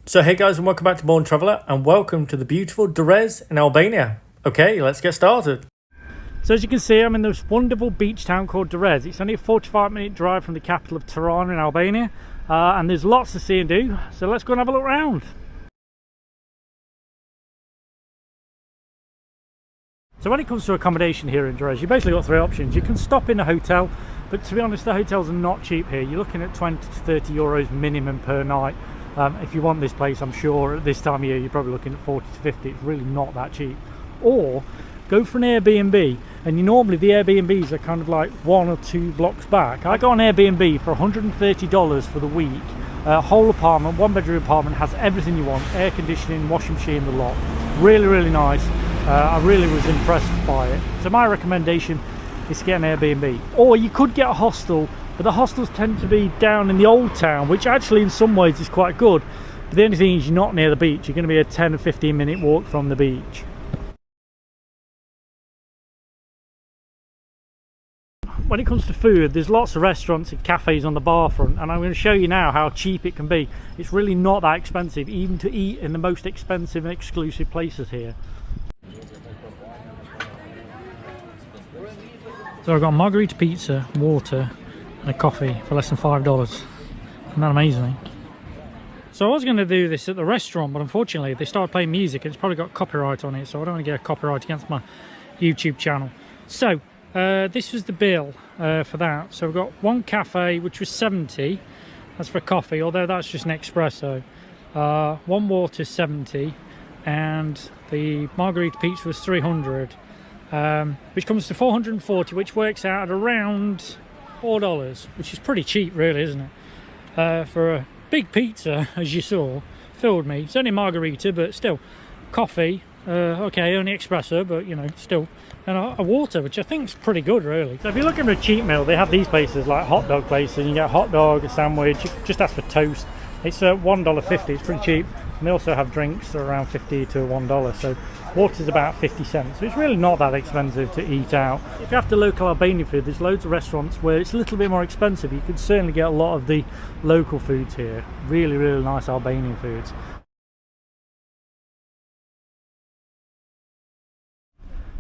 So hey guys, and welcome back to Born Traveller, and welcome to the beautiful Durres in Albania. Okay, let's get started. So as you can see, I'm in this wonderful beach town called Durres. It's only a 45-minute drive from the capital of Tirana in Albania, and there's lots to see and do, so let's go and have a look around. So when it comes to accommodation here in Durres, you've basically got three options. You can stop in a hotel, but to be honest, the hotels are not cheap here. You're looking at 20 to 30 euros minimum per night. If you want this place, I'm sure at this time of year you're probably looking at 40 to 50. It's really not that cheap. Or go for an Airbnb, and normally the Airbnbs are kind of like 1 or 2 blocks back. I got an Airbnb for $130 for the week. Whole apartment, 1-bedroom apartment, has everything you want, air conditioning, washing machine, the lot. Really nice. I really was impressed by it. So my recommendation is to get an Airbnb, or you could get a hostel, but the hostels tend to be down in the old town, which actually in some ways is quite good, but the only thing is you're not near the beach. You're going to be a 10 or 15 minute walk from the beach. When it comes to food, there's lots of restaurants and cafes on the bar front, and I'm going to show you now how cheap it can be. It's really not that expensive, even to eat in the most expensive and exclusive places here. So I've got a margarita pizza, water and a coffee for less than $5. Isn't that amazing? So I was going to do this at the restaurant, but unfortunately they started playing music and it's probably got copyright on it, so I don't want to get a copyright against my YouTube channel. So this was the bill for that. So we've got one cafe, which was 70, that's for coffee, although that's just an espresso. One water, 70, and the margarita pizza was 300. Which comes to 440, which works out at around $4, which is pretty cheap really, isn't it? For a big pizza, as you saw, filled me. It's only margarita, but still. Coffee, okay, only espresso, but you know, still. And a water, which I think is pretty good really. So if you're looking for a cheap meal, they have these places like hot dog places, and you get a hot dog, a sandwich, you just ask for toast. It's $1.50, it's pretty cheap. And they also have drinks that are around $50 to $1, so water's about 50 cents, so it's really not that expensive to eat out. If you're after local Albanian food, there's loads of restaurants where it's a little bit more expensive. You can certainly get a lot of the local foods here, really nice Albanian foods.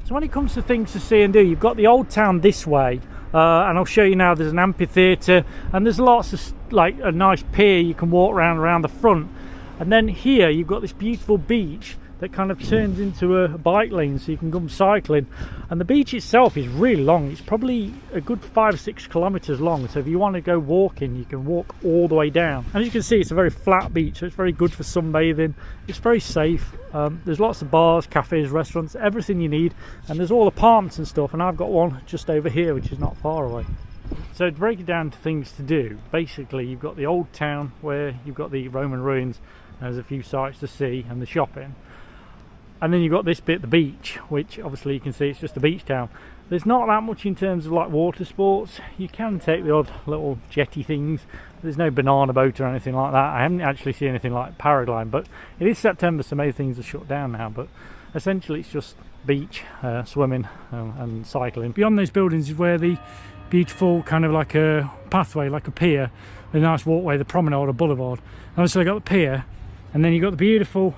So when it comes to things to see and do, you've got the old town this way, and I'll show you now. There's an amphitheatre, and there's lots of like a nice pier you can walk around the front. And then here you've got this beautiful beach that kind of turns into a bike lane, so you can come cycling. And the beach itself is really long. It's probably a good 5 or 6 kilometers long, so if you want to go walking, you can walk all the way down. And as you can see, it's a very flat beach, so it's very good for sunbathing. It's very safe. There's lots of bars, cafes, restaurants, everything you need, and there's all apartments and stuff, and I've got one just over here which is not far away. So to break it down to things to do, basically you've got the old town where you've got the Roman ruins, there's a few sights to see and the shopping, and then you've got this bit, the beach, which obviously you can see it's just a beach town. There's not that much in terms of like water sports. You can take the odd little jetty things. There's no banana boat or anything like that. I haven't actually seen anything like paragliding, but it is September, so maybe things are shut down now, but essentially it's just beach, swimming and cycling. Beyond those buildings is where the beautiful kind of like a pathway, like a pier, a nice walkway, the promenade or boulevard. And obviously I got the pier, and then you've got the beautiful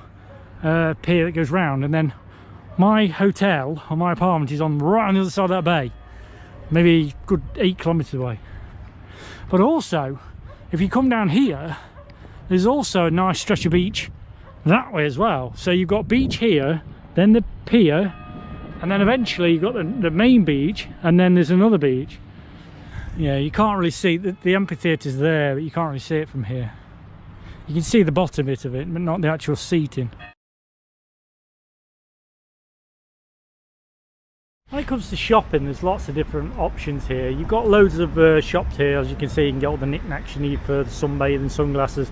pier that goes round, and then my hotel or my apartment is on right on the other side of that bay, maybe a good 8 kilometers away. But also, if you come down here, there's also a nice stretch of beach that way as well. So you've got beach here, then the pier, and then eventually you've got the main beach, and then there's another beach. Yeah, you can't really see, the amphitheatre's there, but you can't really see it from here. You can see the bottom bit of it, but not the actual seating. When it comes to shopping, there's lots of different options here. You've got loads of shops here. As you can see, you can get all the knickknacks you need for the sunbathing, sunglasses,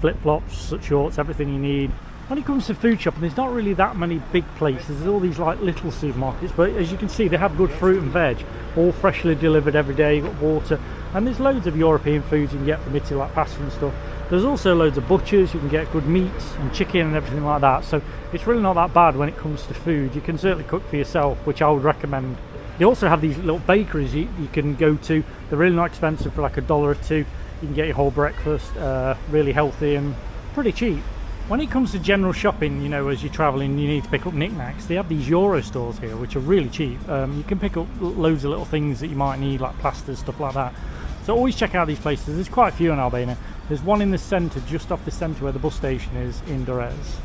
flip-flops, shorts, everything you need. When it comes to food shopping, there's not really that many big places. There's all these like little supermarkets, but as you can see, they have good fruit and veg, all freshly delivered every day. You've got water, and there's loads of European foods you can get from Italy, like pasta and stuff. There's also loads of butchers. You can get good meats and chicken and everything like that, so it's really not that bad when it comes to food. You can certainly cook for yourself, which I would recommend. They also have these little bakeries you can go to. They're really not expensive, for like $1 or $2. You can get your whole breakfast, really healthy and pretty cheap. When it comes to general shopping, you know, as you're travelling, you need to pick up knickknacks. They have these Euro stores here, which are really cheap. You can pick up loads of little things that you might need, like plasters, stuff like that. So always check out these places. There's quite a few in Albania. There's one in the centre, just off the centre where the bus station is, in Durres.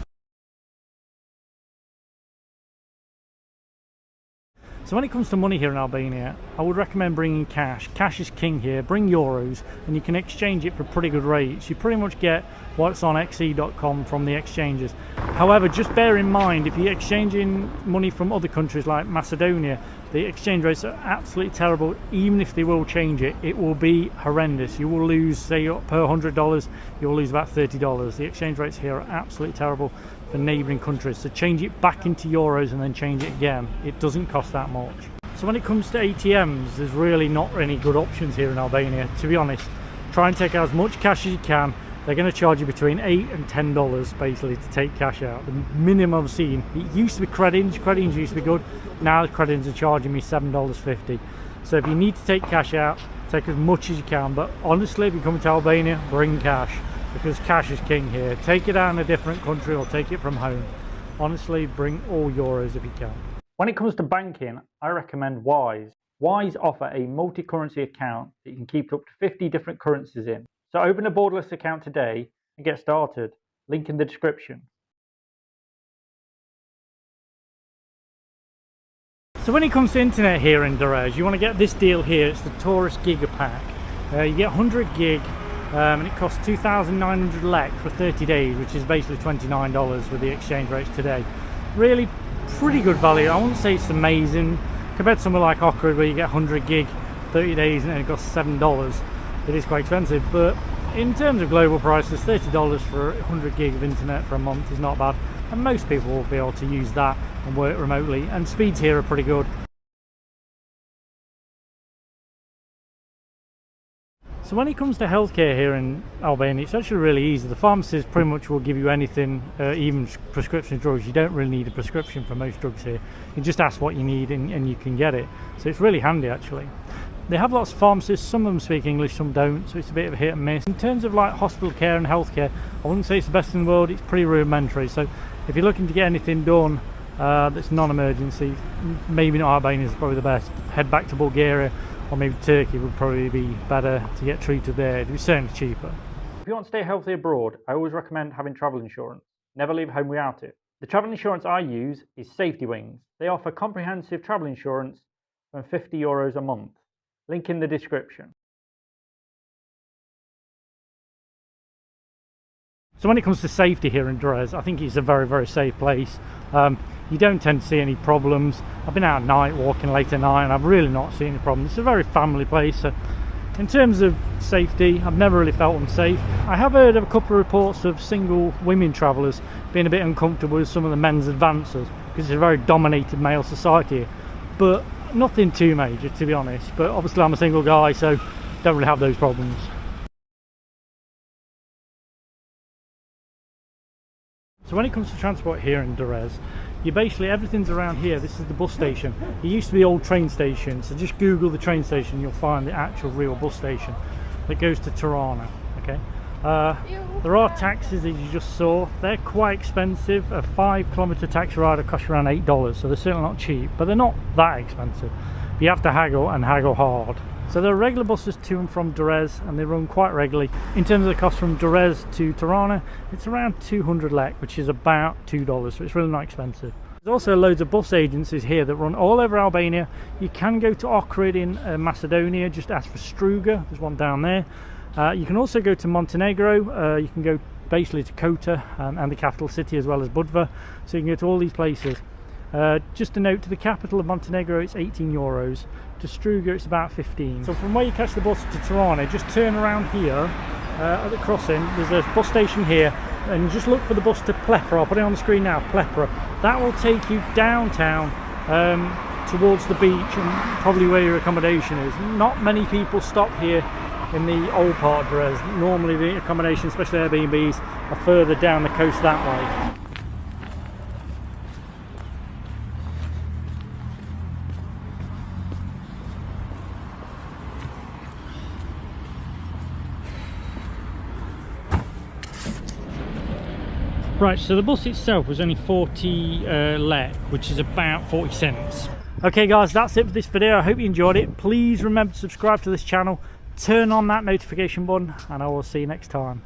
So when it comes to money here in Albania, I would recommend bringing cash. Cash is king here. Bring euros and you can exchange it for pretty good rates. You pretty much get what's on xe.com from the exchanges. However, just bear in mind, if you're exchanging money from other countries like Macedonia, the exchange rates are absolutely terrible. Even if they will change it, it will be horrendous. You will lose, say per $100, you'll lose about $30. The exchange rates here are absolutely terrible for neighbouring countries. So change it back into euros and then change it again. It doesn't cost that much. So when it comes to ATMs, there's really not any good options here in Albania. To be honest, try and take out as much cash as you can. They're going to charge you between $8 and $10 basically to take cash out. The minimum I've seen, it used to be credits used to be good. Now the credits are charging me $7.50. So if you need to take cash out, take as much as you can. But honestly, if you come to Albania, bring cash, because cash is king here. Take it out in a different country or take it from home. Honestly, bring all euros if you can. When it comes to banking, I recommend Wise. Wise offer a multi-currency account that you can keep up to 50 different currencies in. So open a borderless account today and get started. Link in the description. So when it comes to internet here in Durres, you want to get this deal here. It's the Taurus Giga Pack. You get 100 gig and it costs 2,900 lek for 30 days, which is basically $29 with the exchange rates today. Really pretty good value. I wouldn't say it's amazing compared to somewhere like OSPREY where you get 100 gig 30 days and it costs $7. It is quite expensive, but in terms of global prices, $30 for 100 gig of internet for a month is not bad, and most people will be able to use that and work remotely, and speeds here are pretty good. So when it comes to healthcare here in Albania, it's actually really easy. The pharmacist pretty much will give you anything, even prescription drugs. You don't really need a prescription for most drugs here. You just ask what you need and you can get it. So it's really handy actually. They have lots of pharmacists, some of them speak English, some don't, so it's a bit of a hit and miss. In terms of like hospital care and healthcare, I wouldn't say it's the best in the world, it's pretty rudimentary. So if you're looking to get anything done that's non-emergency, maybe not Albania is probably the best. Head back to Bulgaria or maybe Turkey would probably be better to get treated there. It'd be certainly cheaper. If you want to stay healthy abroad, I always recommend having travel insurance. Never leave home without it. The travel insurance I use is Safety Wings. They offer comprehensive travel insurance for €50 a month. Link in the description. So when it comes to safety here in Durres, I think it's a very, very safe place. You don't tend to see any problems. I've been out at night, walking late at night, and I've really not seen any problems. It's a very family place. So in terms of safety, I've never really felt unsafe. I have heard of a couple of reports of single women travellers being a bit uncomfortable with some of the men's advances, because it's a very dominated male society here. But nothing too major, to be honest. But obviously I'm a single guy, so don't really have those problems. So when it comes to transport here in Durres, you basically, everything's around here. This is the bus station. It used to be the old train station, so just Google the train station, you'll find the actual real bus station that goes to Tirana. Okay. There are taxis, as you just saw. They're quite expensive. A 5-kilometre taxi ride will cost you around $8, so they're certainly not cheap, but they're not that expensive. You have to haggle, and haggle hard. So there are regular buses to and from Durres, and they run quite regularly. In terms of the cost from Durres to Tirana, it's around 200 lek, which is about $2, so it's really not expensive. There's also loads of bus agencies here that run all over Albania. You can go to OSPREY in Macedonia, just ask for Struga, there's one down there. You can also go to Montenegro, you can go basically to Kota and the capital city, as well as Budva, so you can go to all these places. Just a note, to the capital of Montenegro it's €18, to Struga it's about 15. So from where you catch the bus to Tirana, just turn around here at the crossing. There's a bus station here, and just look for the bus to Plepra. I'll put it on the screen now, Plepra. That will take you downtown towards the beach and probably where your accommodation is. Not many people stop here in the old part of Durres. Normally the accommodation, especially Airbnbs, are further down the coast that way. Right, so the bus itself was only 40 lek, which is about 40 cents. Okay guys, that's it for this video. I hope you enjoyed it. Please remember to subscribe to this channel, turn on that notification button, and I will see you next time.